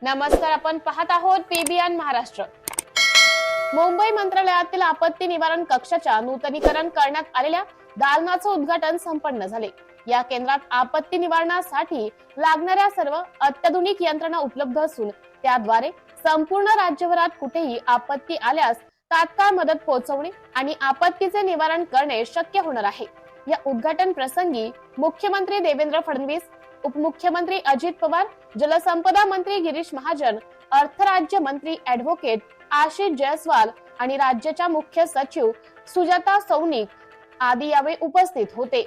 नमस्कार, आपण पाहत आहोत पीबीएन महाराष्ट्र। मुंबई मंत्रालयातील आपत्ती निवारण कक्षाच्या नूतनीकरण करण्यात आलेल्या दालनाचे उद्घाटन संपन्न झाले। या केंद्रात आपत्ती निवारणासाठी लागणाऱ्या सर्व अत्याधुनिक यंत्रणा उपलब्ध असून त्याद्वारे संपूर्ण राज्यभरात कुठेही आपत्ती आल्यास तात्काळ मदत पोहोचवणे आणि आपत्तीचे निवारण करणे शक्य होणार आहे। या उद्घाटन प्रसंगी मुख्यमंत्री देवेंद्र फडणवीस, उपमुख्यमंत्री अजित पवार, जलसंपदा मंत्री गिरीश महाजन, अर्थ राज्य मंत्री ॲडव्होकेट आशिष जयस्वाल आणि राज्याच्या मुख्य सचिव सुजाता सौनिक आदी यावेळी उपस्थित होते।